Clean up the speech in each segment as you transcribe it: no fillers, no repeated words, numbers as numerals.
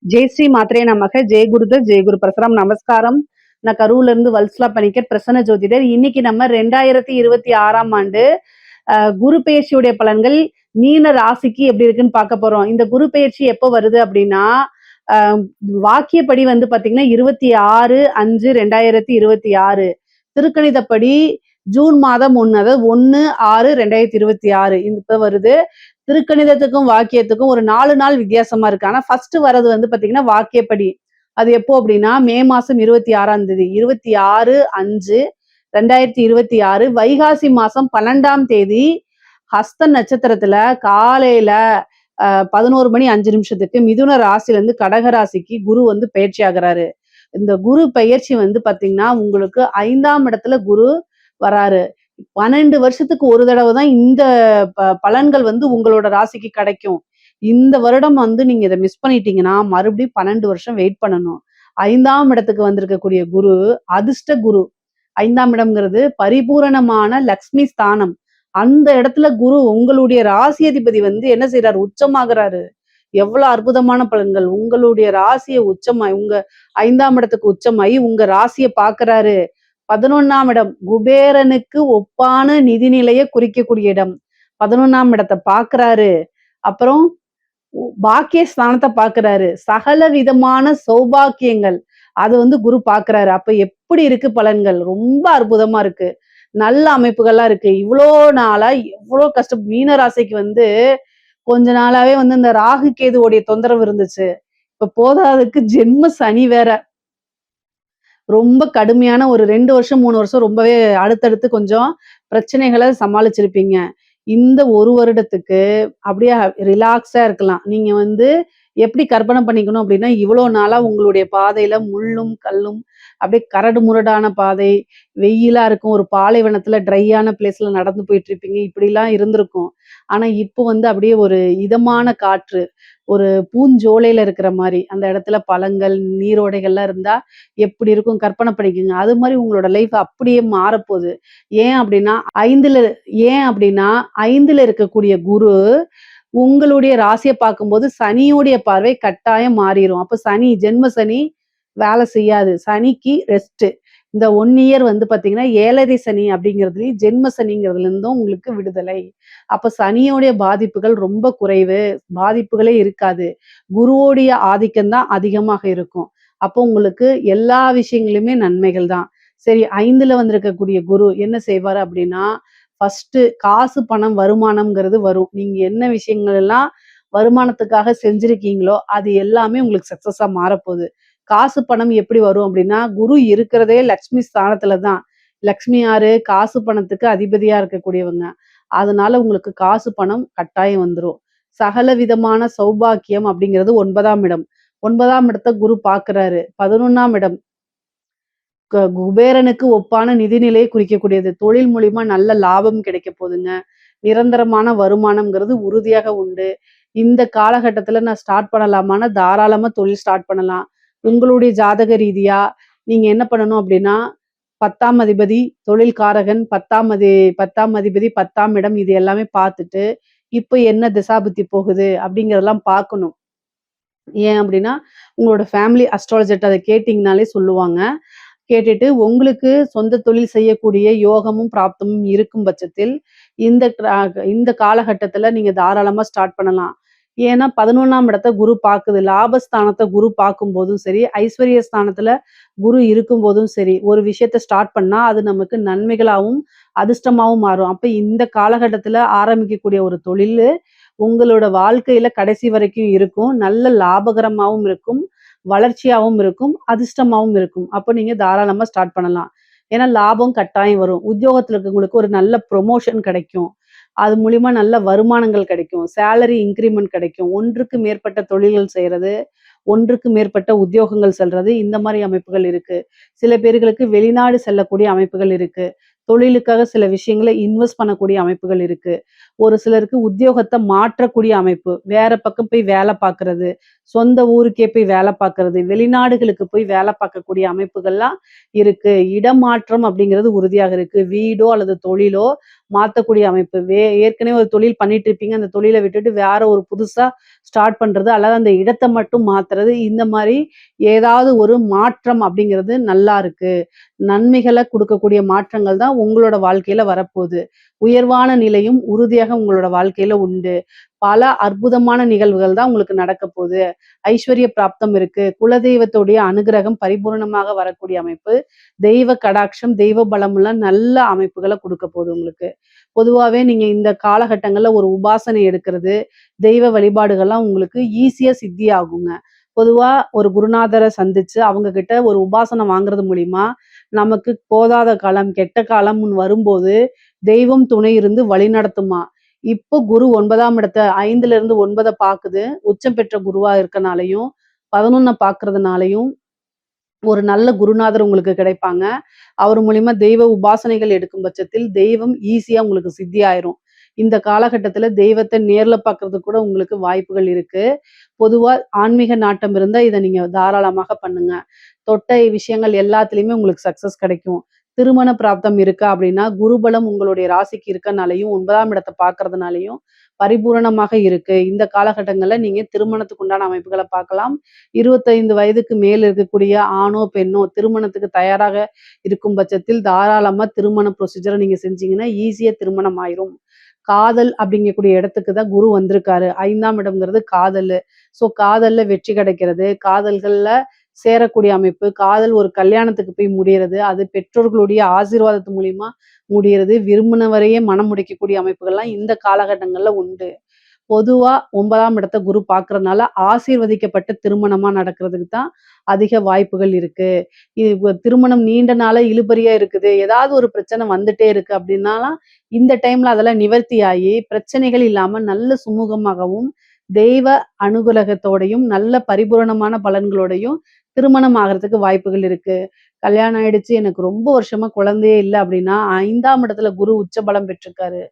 ஜெய் ஸ்ரீ மாத்ரே நமக. ஜெய் குருதர், ஜெய் குரு பிரசரம். நமஸ்காரம். நான் கரூர்ல இருந்து வல்சலா பணிக்கர், பிரசன்ன ஜோதிடர். இன்னைக்கு நம்ம 2026ஆம் ஆண்டு குரு பெயர்ச்சியுடைய பலன்கள் மீன ராசிக்கு எப்படி இருக்குன்னு பார்க்க போறோம். இந்த குரு பெயர்ச்சி எப்போ வருது அப்படின்னா, வாக்கியப்படி வந்து பாத்தீங்கன்னா 26/5/2026, திருக்கணிதப்படி ஜூன் மாதம் 1, அதாவது 1/6/2026 இப்ப வருது. திருக்கணிதத்துக்கும் வாக்கியத்துக்கும் ஒரு 4 நாள் வித்தியாசமா இருக்கு. ஆனா ஃபர்ஸ்ட் வர்றது வந்து பாத்தீங்கன்னா வாக்கியப்படி. அது எப்போ அப்படின்னா மே மாசம் 26ஆம் தேதி, 26/5/2026, வைகாசி மாசம் 12ஆம் தேதி, ஹஸ்த நட்சத்திரத்துல காலையில 11 மணி 5 நிமிஷத்துக்கு மிதுன ராசில இருந்து கடக ராசிக்கு குரு வந்து பயிற்சி ஆகுறாரு. இந்த குரு பயிற்சி வந்து பாத்தீங்கன்னா உங்களுக்கு 5ஆம் இடத்துல குரு வராரு. 12 வருஷத்துக்கு ஒரு தடவை தான் இந்த பலன்கள் வந்து உங்களோட ராசிக்கு கிடைக்கும். இந்த வருடம் வந்து நீங்க இதை மிஸ் பண்ணிட்டீங்கன்னா மறுபடியும் 12 வருஷம் வெயிட் பண்ணணும். 5ஆம் இடத்துக்கு வந்திருக்கக்கூடிய குரு அதிர்ஷ்ட குரு. 5ஆம் இடம்ங்கிறது பரிபூரணமான லக்ஷ்மி ஸ்தானம். அந்த இடத்துல குரு உங்களுடைய ராசி அதிபதி வந்து என்ன செய்யறாரு? உச்சமாகிறாரு. எவ்வளவு அற்புதமான பலன்கள்! உங்களுடைய ராசியை உச்சமாய் உங்க 5ஆம் இடத்துக்கு உச்சமாயி உங்க ராசியை பாக்குறாரு. 11ஆம் இடம் குபேரனுக்கு ஒப்பான நிதிநிலையை குறிக்கக்கூடிய இடம். 11ஆம் இடத்தை பாக்குறாரு. அப்புறம் பாக்கிய ஸ்தானத்தை பாக்குறாரு. சகல விதமான சௌபாக்கியங்கள் அது வந்து குரு பாக்குறாரு. அப்ப எப்படி இருக்கு பலன்கள்? ரொம்ப அற்புதமா இருக்கு. நல்ல அமைப்புகள்லாம் இருக்கு. இவ்வளோ நாளா எவ்வளோ கஷ்டம். மீன ராசிக்கு வந்து கொஞ்ச நாளாவே வந்து இந்த ராகு கேதுவோடைய தொந்தரவு இருந்துச்சு. இப்ப போதாதுக்கு ஜென்ம சனி வேற. ரொம்ப கடுமையான ஒரு 2 வருஷம் 3 வருஷம் ரொம்பவே அடுத்தடுத்து கொஞ்சம் பிரச்சனைகளை சமாளிச்சிருப்பீங்க. இந்த 1 வருடத்துக்கு அப்படியே ரிலாக்ஸா இருக்கலாம். நீங்க வந்து எப்படி கற்பனை பண்ணிக்கணும் அப்படின்னா, இவ்வளோ நாளா உங்களுடைய பாதையில முள்ளும், கல்லும் அப்படியே கரடு முரடான பாதை, வெயிலா இருக்கும். ஒரு பாலைவனத்துல ட்ரையான பிளேஸ்ல நடந்து போயிட்டு இருப்பீங்க. இப்படிலாம் இருந்திருக்கும். ஆனா இப்போ வந்து அப்படியே ஒரு இதமான காற்று, ஒரு பூஞ்சோலையில இருக்கிற மாரி, அந்த இடத்துல பழங்கள், நீரோடைகள்லாம் இருந்தா எப்படி இருக்கும் கற்பனை பண்ணிக்கங்க. அது மாரி உங்களோட லைஃப் அப்படியே மாறப்போகுது. ஏன் அப்படின்னா 5ல ஏன் அப்படின்னா 5ல இருக்கக்கூடிய குரு உங்களுடைய ராசிய பார்க்கும்போது சனியுடைய பார்வை கட்டாயம் மாறிரும். அப்ப சனி, ஜென்ம சனி வேலை செய்யாது. சனிக்கு ரெஸ்ட். இந்த 1 இயர் வந்து பார்த்தீங்கன்னா, 7 சனி அப்படிங்கிறதுலயும், ஜென்ம சனிங்கிறதுல இருந்தும் உங்களுக்கு விடுதலை. அப்ப சனியோடைய பாதிப்புகள் ரொம்ப குறைவு. பாதிப்புகளே இருக்காது. குருவோடைய ஆதிக்கம் தான் அதிகமாக இருக்கும். அப்போ உங்களுக்கு எல்லா விஷயங்களுமே நன்மைகள் தான். சரி, 5ல வந்திருக்கக்கூடிய குரு என்ன செய்வாரு அப்படின்னா, ஃபர்ஸ்ட்டு காசு, பணம், வருமானம்ங்கிறது வரும். நீங்க என்ன விஷயங்கள் எல்லாம் வருமானத்துக்காக செஞ்சிருக்கீங்களோ, அது எல்லாமே உங்களுக்கு சக்சஸா மாறப்போகுது. காசு, பணம் எப்படி வரும் அப்படின்னா, குரு இருக்கிறதே லக்ஷ்மி ஸ்தானத்துல தான். லக்ஷ்மி யாரு? காசு, பணத்துக்கு அதிபதியா இருக்கக்கூடியவங்க. அதனால உங்களுக்கு காசு, பணம் கட்டாயம் வந்துரும். சகல விதமான சௌபாக்கியம் அப்படிங்கிறது 9ஆம் இடம். 9ஆம் இடத்த குரு பார்க்கிறாரு. 11ஆம் இடம் குபேரனுக்கு ஒப்பான நிதிநிலையை குறிக்கக்கூடியது. தொழில் மூலியமா நல்ல லாபம் கிடைக்க போகுதுங்க. நிரந்தரமான வருமானம்ங்கிறது உறுதியாக உண்டு. இந்த காலகட்டத்துல நான் ஸ்டார்ட் பண்ணலாமான்னா, தாராளமா தொழில் ஸ்டார்ட் பண்ணலாம். உங்களுடைய ஜாதக ரீதியா நீங்க என்ன பண்ணணும் அப்படின்னா, 10ஆம் அதிபதி, தொழில் காரகன், 10ஆம் அதிபதி, 10ஆம் இடம் இது எல்லாமே பார்த்துட்டு, இப்ப என்ன திசாபுத்தி போகுது அப்படிங்கிறதெல்லாம் பார்க்கணும். ஏன் அப்படின்னா, உங்களோட ஃபேமிலி அஸ்ட்ராலஜர்ட்ட அத கேட்டீங்கனாலே சொல்லுவாங்க. கேட்டுட்டு உங்களுக்கு சொந்த தொழில் செய்யக்கூடிய யோகமும், பிராப்தமும் இருக்கும் பட்சத்தில், இந்த இந்த காலகட்டத்துல நீங்க தாராளமா ஸ்டார்ட் பண்ணலாம். ஏன்னா 11ஆம் இடத்த குரு பாக்குது. லாபஸ்தானத்த குரு பார்க்கும்போதும் சரி, ஐஸ்வர்ய ஸ்தானத்துல குரு இருக்கும்போதும் சரி, ஒரு விஷயத்த ஸ்டார்ட் பண்ணா அது நமக்கு நன்மைகளாவும், அதிர்ஷ்டமாவும் மாறும். அப்ப இந்த காலகட்டத்துல ஆரம்பிக்கக்கூடிய ஒரு தொழிலு, உங்களோட வாழ்க்கையில கடைசி வரைக்கும் இருக்கும். நல்ல லாபகரமாவும் இருக்கும். வளர்ச்சியாவும் இருக்கும். அதிர்ஷ்டமாவும் இருக்கும். அப்ப நீங்க தாராளமா ஸ்டார்ட் பண்ணலாம். ஏன்னா லாபம் கட்டாயம் வரும். உத்தியோகத்துல இருக்கவங்களுக்கு ஒரு நல்ல ப்ரொமோஷன் கிடைக்கும். அது மூலியமா நல்ல வருமானங்கள் கிடைக்கும். சேலரி இன்கிரிமென்ட் கிடைக்கும். ஒன்றுக்கு மேற்பட்ட தொழில்கள் செய்றது, ஒன்றுக்கு மேற்பட்ட உத்தியோகங்கள் செல்றது, இந்த மாரி அமைப்புகள் இருக்கு. சில பேர்களுக்கு வெளிநாடு செல்லக்கூடிய அமைப்புகள் இருக்கு. தொழிலுக்காக சில விஷயங்கள இன்வெஸ்ட் பண்ணக்கூடிய அமைப்புகள் இருக்கு. ஒரு சிலருக்கு உத்தியோகத்த மாற்றக்கூடிய அமைப்பு. வேற பக்கம் போய் வேல பார்க்கறது, சொந்த ஊருக்கே போய் வேல பார்க்கறது, வெளிநாடுகளுக்கு போய் வேல பார்க்கக்கூடிய அமைப்புகள்லாம் இருக்கு. இடமாற்றம் அப்படிங்கிறது உறுதியாக இருக்கு. வீடோ அல்லது தொழிலோ மாத்தக்கூடிய அமைப்பு. ஏற்கனவே ஒரு தொழில் பண்ணிட்டு இருப்பீங்க. அந்த தொழில விட்டுட்டு வேற ஒரு புதுசா ஸ்டார்ட் பண்றது, அல்லது அந்த இடத்த மட்டும் மாத்துறது, இந்த மாரி ஏதாவது ஒரு மாற்றம் அப்படிங்கிறது நல்லா இருக்கு. நன்மைகள குடுக்கக்கூடிய மாற்றங்கள் தான் உங்களோட வாழ்க்கையில வரப்போது. உயர்வான நிலையும் உறுதியாக உங்களோட வாழ்க்கையில உண்டு. பல அற்புதமான நிகழ்வுகள் தான் உங்களுக்கு நடக்கப் போது. ஐஸ்வர்ய பிராப்தம் இருக்கு. குலதெய்வத்துடைய அனுகிரகம் பரிபூரணமாக வரக்கூடிய அமைப்பு. தெய்வ கடாட்சம், தெய்வ பலம்லாம் நல்ல அமைப்புகள குடுக்க போகுது உங்களுக்கு. பொதுவாவே நீங்க இந்த காலகட்டங்கள்ல ஒரு உபாசனை எடுக்கிறது, தெய்வ வழிபாடுகள்லாம் உங்களுக்கு ஈஸியா சித்தி ஆகுங்க. பொதுவா ஒரு குருநாதர சந்திச்சு, அவங்க கிட்ட ஒரு உபாசனம் வாங்குறது மூலியமா, நமக்கு போதாத காலம், கெட்ட காலம்னு வரும்போது, தெய்வம் துணை இருந்து வழிநடத்துமாம். இப்போ குரு 9ஆம் இடத்த 5ல இருந்து 9 பாக்குது. உச்சம் பெற்ற குருவா இருக்கனாலயும், 11 பாக்குறதுனாலயும் ஒரு நல்ல குருநாதர் உங்களுக்கு கிடைப்பாங்க. அவர் மூலியமா தெய்வ உபாசனைகள் எடுக்கும் பட்சத்தில், தெய்வம் ஈஸியா உங்களுக்கு சித்தி ஆயிரும். இந்த காலகட்டத்தில தெய்வத்த நேர்ல பார்க்கறதுக்கு கூட உங்களுக்கு வாய்ப்புகள் இருக்கு. பொதுவா ஆன்மீக நாட்டம் இருந்தா, இத நீங்க தாராளமாக பண்ணுங்க. தொட்ட விஷயங்கள் எல்லாத்துலயுமே உங்களுக்கு சக்சஸ் கிடைக்கும். திருமண பிராப்தம் இருக்கா அப்படின்னா, குருபலம் உங்களுடைய ராசிக்கு இருக்கனாலயும், 9ஆம் இடத்த பார்க்கறதுனாலயும் பரிபூரணமாக இருக்கு. இந்த காலகட்டங்கள்ல நீங்க திருமணத்துக்கு உண்டான அமைப்புகள பார்க்கலாம். 25 வயதுக்கு மேல் இருக்கக்கூடிய ஆணோ, பெண்ணோ திருமணத்துக்கு தயாராக இருக்கும் பட்சத்தில் தாராளமா திருமண ப்ரொசீஜர நீங்க செஞ்சீங்கன்னா, ஈஸியா திருமணம் ஆயிரும். காதல் அப்படிங்கக்கூடிய இடத்துக்கு தான் குரு வந்திருக்காரு. 5ஆம் இடம்ங்கிறது காதலு. ஸோ காதல்ல வெற்றி கிடைக்கிறது. காதல்கள்ல சேரக்கூடிய அமைப்பு. காதல் ஒரு கல்யாணத்துக்கு போய் முடியறது. அது பெற்றோர்களுடைய ஆசீர்வாதத்து மூலியமா முடியறது. விரும்பினவரையே மணம் முடிக்கக்கூடிய அமைப்புகள்லாம் இந்த காலகட்டங்கள்ல உண்டு. பொதுவா 9ஆம் இடத்த குரு பார்க்கறதுனால, ஆசீர்வதிக்கப்பட்ட திருமணமா நடக்கிறதுக்கு தான் அதிக வாய்ப்புகள் இருக்கு. திருமணம் நீண்ட நாளா இழுபறியா இருக்குது. ஏதாவது ஒரு பிரச்சனை வந்துட்டே இருக்கு அப்படின்னாலாம், இந்த டைம்ல அதெல்லாம் நிவர்த்தி ஆயி, பிரச்சனைகள் இல்லாம நல்ல சுமூகமாகவும், தெய்வ அனுகூலகத்தோடையும், நல்ல பரிபூரணமான பலன்களோடையும் திருமணம் ஆகுறதுக்கு வாய்ப்புகள் இருக்கு. கல்யாணம் ஆயிடுச்சு, எனக்கு ரொம்ப வருஷமா குழந்தையே இல்ல அப்படின்னா, 5ஆம் இடத்துல குரு உச்ச பலம் பெற்றிருக்காரு.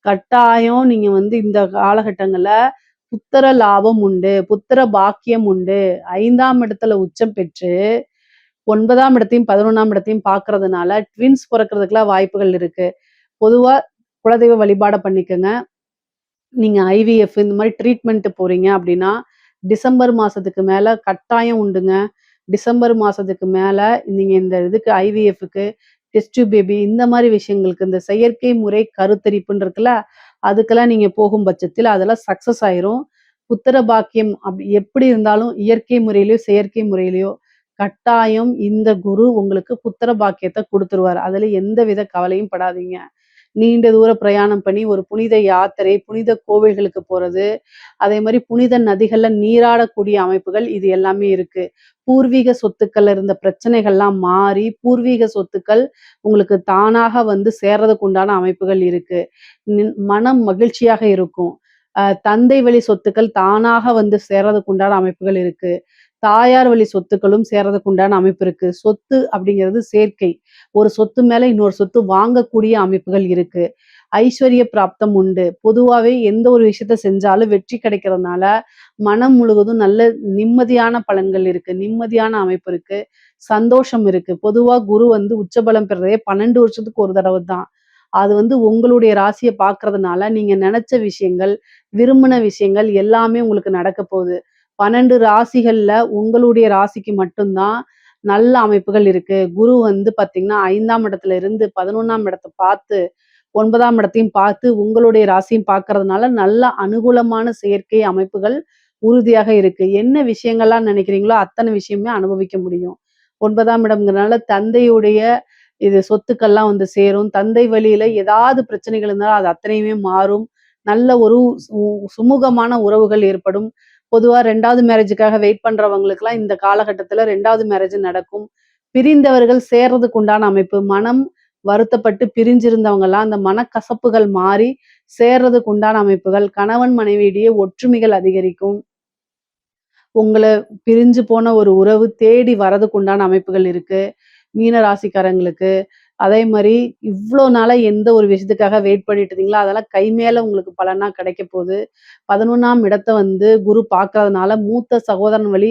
கட்டாயம் நீங்க இந்த காலகட்டங்கள்ல புத்திர லாபம் உண்டு. புத்திர பாக்கியம் உண்டு. 5ஆம் இடத்துல உச்சம் பெற்று 9ஆம் இடத்தையும், 11ஆம் இடத்தையும் பார்க்கறதுனால ட்வின்ஸ் பொறக்கறதுக்குலாம் வாய்ப்புகள் இருக்கு. பொதுவா குலதெய்வ வழிபாட பண்ணிக்கங்க. நீங்க ஐவிஎஃப் இந்த மாரி ட்ரீட்மெண்ட் போறீங்க அப்படின்னா, டிசம்பர் மாசத்துக்கு மேல கட்டாயம் உண்டுங்க. டிசம்பர் மாசத்துக்கு மேல நீங்க இந்த இதுக்கு ஐவிஎஃப்க்கு, டெஸ்ட் டியூப் பேபி இந்த மாரி விஷயங்களுக்கு இந்த செயற்கை முறை கருத்தரிப்புன்னு இருக்குல்ல, அதுக்கெல்லாம் நீங்க போகும் பட்சத்தில் அதெல்லாம் சக்சஸ் ஆயிரும். புத்திர பாக்கியம் எப்படி இருந்தாலும் இயற்கை முறையிலயோ, செயற்கை முறையிலயோ கட்டாயம் இந்த குரு உங்களுக்கு புத்திர பாக்கியத்த குடுத்துருவாரு. அதுல எந்தவித கவலையும் படாதீங்க. நீண்ட தூர பிரயாணம் பண்ணி ஒரு புனித யாத்திரை, புனித கோவில்களுக்கு போறது, அதே மாரி புனித நதிகள்ல நீராடக்கூடிய அமைப்புகள் இது எல்லாமே இருக்கு. பூர்வீக சொத்துக்கள்ல இருந்த பிரச்சனைகள்லாம் மாறி, பூர்வீக சொத்துக்கள் உங்களுக்கு தானாக சேர்றதுக்கு உண்டான அமைப்புகள் இருக்கு. மனம் மகிழ்ச்சியாக இருக்கும். தந்தை வழி சொத்துக்கள் தானாக சேர்றதுக்கு உண்டான அமைப்புகள் இருக்கு. தாயார் வழி சொத்துக்களும் சேர்றதுக்கு உண்டான அமைப்பு இருக்கு. சொத்து அப்படிங்கிறது சேர்க்கை. ஒரு சொத்து மேல இன்னொரு சொத்து வாங்கக்கூடிய அமைப்புகள் இருக்கு. ஐஸ்வர்ய பிராப்தம் உண்டு. பொதுவாவே எந்த ஒரு விஷயத்த செஞ்சாலும் வெற்றி கிடைக்கிறதுனால, மனம் முழுவதும் நல்ல நிம்மதியான பலன்கள் இருக்கு. நிம்மதியான அமைப்பு இருக்கு. சந்தோஷம் இருக்கு. பொதுவா குரு உச்சபலம் பெறதே 12 வருஷத்துக்கு ஒரு தடவ தான். அது உங்களுடைய ராசிய பார்க்கறதுனால, நீங்க நெனச்ச விஷயங்கள், விரும்பின விஷயங்கள் எல்லாமே உங்களுக்கு நடக்க போகுது. 12 ராசிகள்ல உங்களுடைய ராசிக்கு மட்டும் தான் நல்ல அமைப்புகள் இருக்கு. குரு பார்த்தீங்கன்னா, 5ஆம் இடத்துல இருந்து 11ஆம் இடத்த பார்த்து, 9ஆம் இடத்தையும் பார்த்து, உங்களுடைய ராசியும் பார்க்கறதுனால, நல்ல அனுகூலமான செயற்கை அமைப்புகள் உறுதியாக இருக்கு. என்ன விஷயங்கள்லாம் நினைக்கிறீங்களோ, அத்தன விஷயமே அனுபவிக்க முடியும். 9ஆம் இடம்ங்கிறனால தந்தையுடைய இது சொத்துக்கள்லாம் சேரும். தந்தை வழியில ஏதாவது பிரச்சனைகள் இருந்தாலும் அது அத்தனையுமே மாறும். நல்ல ஒரு சுமூகமான உறவுகள் ஏற்படும். பொதுவா 2வது மேரேஜுக்காக வெயிட் பண்றவங்களுக்குலாம் இந்த காலகட்டத்தில 2வது மேரேஜ் நடக்கும். பிரிந்தவர்கள் சேர்றதுக்கு உண்டான அமைப்பு. மனம் வருத்தப்பட்டு பிரிஞ்சிருந்தவங்கலாம் அந்த மனக்கசப்புகள் மாறி சேர்றதுக்கு உண்டான அமைப்புகள். கணவன் மனைவியிடையே ஒற்றுமைகள் அதிகரிக்கும். உங்கள பிரிஞ்சு போன ஒரு உறவு தேடி வரதுக்கு உண்டான அமைப்புகள் இருக்கு. மீன ராசிக்காரங்களுக்கு. அதே மாரி இவ்ளோ நாளா எந்த ஒரு விஷயத்துக்காக வெயிட் பண்ணிட்டு இருந்தீங்களோ, அதெல்லாம் கை மேல உங்களுக்கு பலனா கிடைக்க போது. 11ஆம் இடத்த குரு பார்க்கறதுனால மூத்த சகோதரன் வழி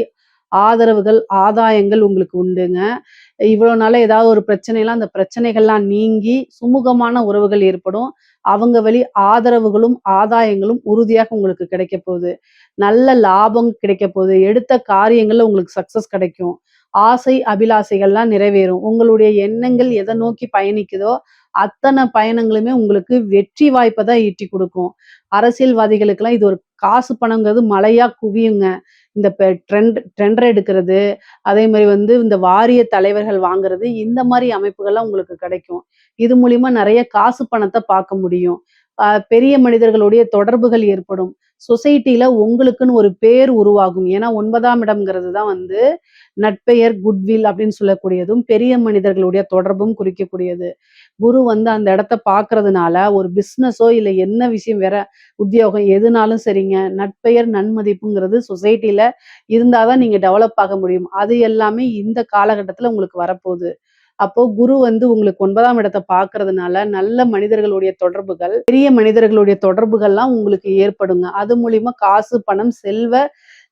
ஆதரவுகள், ஆதாயங்கள் உங்களுக்கு உண்டுங்க. இவ்வளவு நாளா ஏதாவது ஒரு பிரச்சனைலாம் அந்த பிரச்சனைகள்லாம் நீங்கி சுமூகமான உறவுகள் ஏற்படும். அவங்க வழி ஆதரவுகளும், ஆதாயங்களும் உறுதியாக உங்களுக்கு கிடைக்கப் போகுது. நல்ல லாபம் கிடைக்கப் போகுது. எடுத்த காரியங்கள்ல உங்களுக்கு சக்சஸ் கிடைக்கும். ஆசை, அபிலாசைகள்லாம் நிறைவேறும். உங்களுடைய எண்ணங்கள் எத நோக்கி பயணிக்குதோ, அத்தன பயணங்களுமே உங்களுக்கு வெற்றி வாய்ப்ப தான் ஈட்டிக் குடுக்கும். அரசியல்வாதிகளுக்கெல்லாம் இது ஒரு காசு பணம்ங்கிறது மழையா குவியுங்க. இந்த டெண்டர் எடுக்கிறது, அதே மாரி இந்த வாரிய தலைவர்கள் வாங்குறது, இந்த மாரி அமைப்புகள்லாம் உங்களுக்கு கிடைக்கும். இது மூலியமா நெறைய காசு பணத்த பார்க்க முடியும். பெரிய மனிதர்களுடைய தொடர்புகள் ஏற்படும். சொசைட்டில உங்களுக்குன்னு ஒரு பேர் உருவாகும். ஏன்னா 9ஆம் இடம்ங்கிறது தான் நட்பெயர், குட்வில் அப்படின்னு சொல்லக்கூடியதும், பெரிய மனிதர்களுடைய தொடர்பும் குறிக்கக்கூடியது. குரு அந்த இடத்த பார்க்கறதுனால, ஒரு பிசினஸோ இல்ல என்ன விஷயம் வேற உத்தியோகம் எதுனாலும் சரிங்க, நட்பெயர், நன்மதிப்புங்கிறது சொசைட்டில இருந்தா தான் நீங்க டெவலப் ஆக முடியும். அது எல்லாமே இந்த காலகட்டத்துல உங்களுக்கு வரப்போகுது. அப்போ குரு உங்களுக்கு 9ஆம் இடத்த பார்க்கறதுனால, நல்ல மனிதர்களுடைய தொடர்புகள், பெரிய மனிதர்களுடைய தொடர்புகள்லாம் உங்களுக்கு ஏற்படுங்க. அது மூலியமா காசு, பணம்,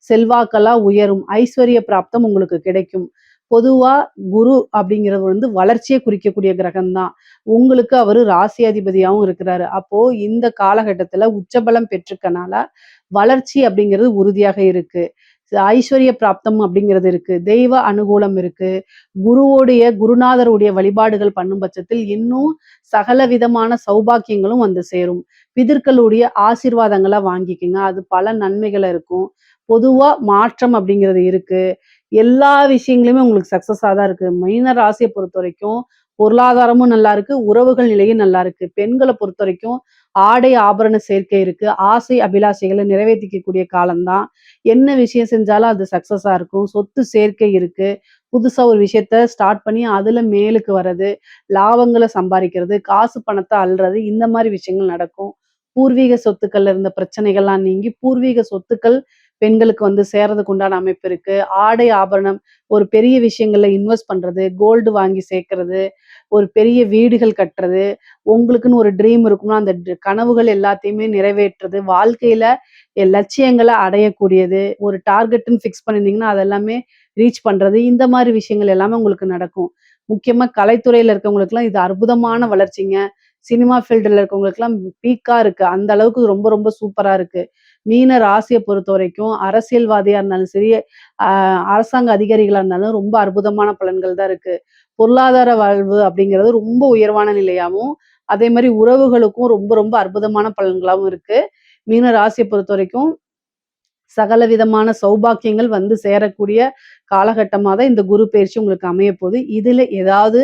செல்வாக்கெல்லாம் உயரும். ஐஸ்வர்ய பிராப்தம் உங்களுக்கு கிடைக்கும். பொதுவா குரு அப்படிங்கிறவர் வளர்ச்சியை குறிக்கக்கூடிய கிரகம் தான். உங்களுக்கு அவரு ராசியாதிபதியாவும் இருக்கிறாரு. அப்போ இந்த காலகட்டத்துல உச்சபலம் பெற்றுக்கனால வளர்ச்சி அப்படிங்கிறது உறுதியாக இருக்கு. ஐஸ்வர்ய பிராப்தம் அப்படிங்கிறது இருக்கு. தெய்வ அனுகூலம் இருக்கு. குருநாதருடைய வழிபாடுகள் பண்ணும் பட்சத்தில் இன்னும் சகல விதமான சௌபாக்கியங்களும் சேரும். பிதர்களுடைய ஆசீர்வாதங்கள வாங்கிக்கங்க. அது பல நன்மைகள இருக்கும். பொதுவா மாற்றம் அப்படிங்கிறது இருக்கு. எல்லா விஷயங்களுமே உங்களுக்கு சக்சஸா தான் இருக்கு. மீன ராசிய பொறுத்தவரைக்கும் பொருளாதாரமும் நல்லா இருக்கு. உறவுகள் நிலையும் நல்லா இருக்கு. பெண்கள பொறுத்தவரைக்கும் ஆடை ஆபரண சேர்க்கை இருக்கு. ஆசை அபிலாஷைகள நிறைவேத்திக்கக்கூடிய காலம்தான். என்ன விஷயம் செஞ்சாலும் அது சக்சஸா இருக்கும். சொத்து சேர்க்கை இருக்கு. புதுசா ஒரு விஷயத்த ஸ்டார்ட் பண்ணி அதுல மேலுக்கு வர்றது, லாபங்கள சம்பாரிக்கிறது, காசு பணத்த அள்ளுறது, இந்த மாரி விஷயங்கள் நடக்கும். பூர்வீக சொத்துக்கள்ல இருந்த பிரச்சனைகள்லாம் நீங்கி, பூர்வீக சொத்துக்கள் பெண்களுக்கு சேர்றதுக்கு உண்டான அமைப்பு இருக்கு. ஆடை ஆபரணம், ஒரு பெரிய விஷயங்கள்ல இன்வெஸ்ட் பண்றது, கோல்டு வாங்கி சேர்க்கறது, ஒரு பெரிய வீடுகள் கட்டுறது, உங்களுக்குன்னு ஒரு ட்ரீம் இருக்கும்னா, அந்த கனவுகள் எல்லாத்தையுமே நிறைவேற்றுறது, வாழ்க்கையில லட்சியங்கள அடையக்கூடியது, ஒரு டார்கெட்ன்னு ஃபிக்ஸ் பண்ணியிருந்தீங்கன்னா, அதெல்லாமே ரீச் பண்றது, இந்த மாரி விஷயங்கள் எல்லாமே உங்களுக்கு நடக்கும். முக்கியமா கலைத்துறையில இருக்கவங்களுக்குலாம் இது அற்புதமான வளர்ச்சிங்க. சினிமா ஃபீல்டுல இருக்கவங்களுக்குலாம் பீக்கா இருக்கு. அந்த அளவுக்கு ரொம்ப ரொம்ப சூப்பரா இருக்கு. மீன ராசிய பொறுத்தவரைக்கும் அரசியல்வாதியா இருந்தாலும் சரி, அ அரசாங்க அதிகாரிகளா இருந்தாலும் ரொம்ப அற்புதமான பலன்கள் தான் இருக்கு. பொருளாதார வாழ்வு அப்படிங்கிறது ரொம்ப உயர்வான நிலையாவும், அதே மாரி உறவுகளுக்கும் ரொம்ப ரொம்ப அற்புதமான பலன்களாவும் இருக்கு. மீன ராசிய பொறுத்தவரைக்கும் சகல விதமான சௌபாக்கியங்கள் சேரக்கூடிய காலகட்டமா தான் இந்த குரு பயிற்சி உங்களுக்கு அமையப்போகுது. இதுல ஏதாவது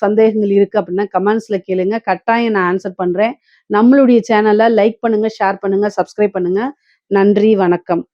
சந்தேகங்கள் இருக்கு அப்படின்னா கமெண்ட்ஸ்ல கேளுங்க. கட்டாயம் நான் ஆன்சர் பண்றேன். நம்மளுடைய சேனல லைக் பண்ணுங்க, ஷேர் பண்ணுங்க, சப்ஸ்கிரைப் பண்ணுங்க. நன்றி, வணக்கம்.